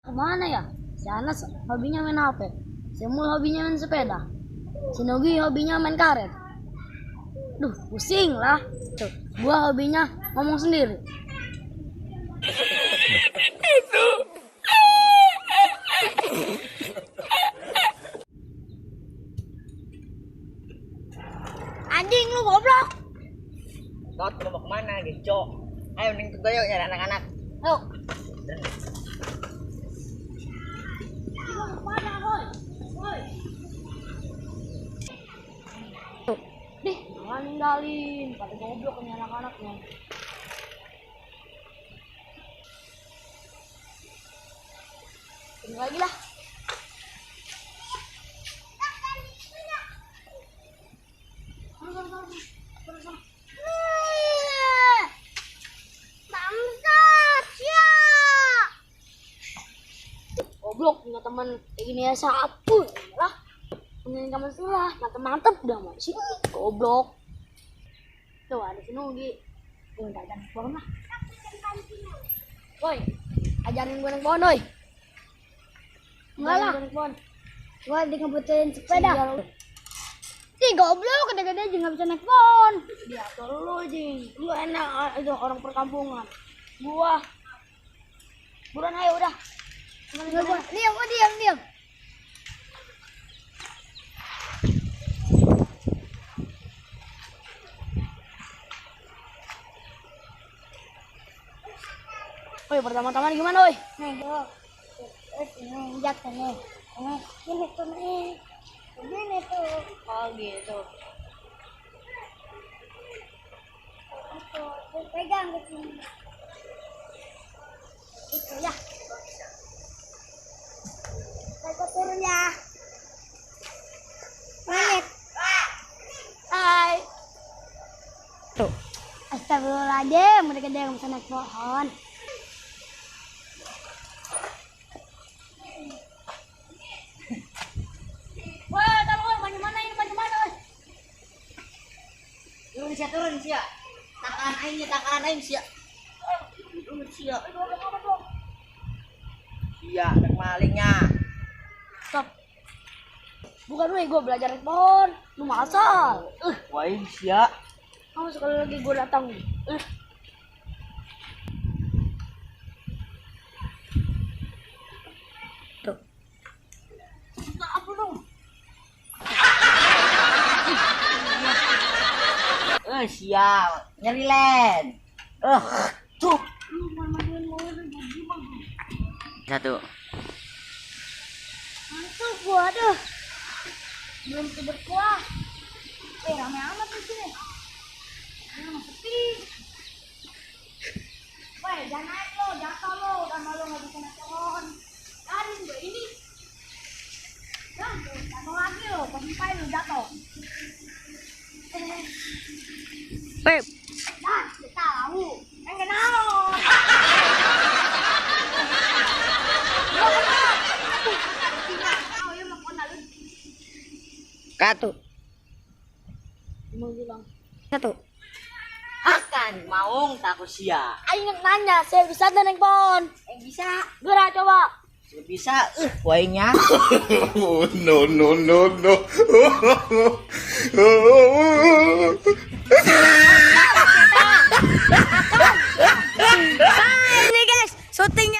Kemana ya? Si Anas hobinya main HP, si Mul hobinya main sepeda, si Nogi hobinya main karet. Duh, pusing lah. Tuh, gua hobinya ngomong sendiri. Anjing lu goblok. Tot, lu mau kemana, Geco? Ayo, mending kita yuk nyari anak-anak. Yuk. Kemana, Boy? Boy. Dih, jangan ninggalin. Pada goblok ini anak-anaknya. Ini lagi lah. Goblok punya teman kayak gini ya sapu lah. Punya teman sebelah mantep dah mau sih goblok. Tuh ada si Nugi. Gue enggak ajarin pohon lah. Woi, ajarin gue naik pohon, woi. Enggak lah. Gue dikebutin sepeda. Ih goblok, gede-gede aja nggak bisa naik pohon. Diatur lu jing. Lu enak itu orang perkampungan. Gua. Buruan ayo udah. Diam. Woi, pertama-tama gimana, woi? Nih, tuh. Ini injak nih. Ini tuh nih. Begini tuh. Oh, gitu. Tuh, pegang ke sini. Itu ya. Aku turun ya. Menit. Hai. Tuh. Astagfirullahaladzim, mereka dia yang bisa naik pohon. Wah, tahu bagaimana ini bagaimana? Lu bisa turun sih ya. Takaran aing sih ya. Lu sih ya. Iya, anak malingnya. Stop. Bukan gue belajar naik pohon. Lu masal. Wah, sih ya. Kamu sekali lagi gue datang. Tuh. Apa dong? Siap. Nyari len. Tuh. Satu. Mantap gua, aduh. Belum berkuah. Rame amat di sini. Ini sepi. Woi, jangan naik lo, jatuh lo. Udah malu nggak bisa naik pohon. Lari gue ini. Jatuh lagi lo, sampai lo jatuh. Pep. Nah, kita tahu. Kenal. Satu. Mau bilang. Satu. Akan maung takut sia. Ayo nanya, saya bisa naik pohon. Bisa. Gerak coba. Bisa. Wainya. No, no, no, no. Ini guys, syutingnya.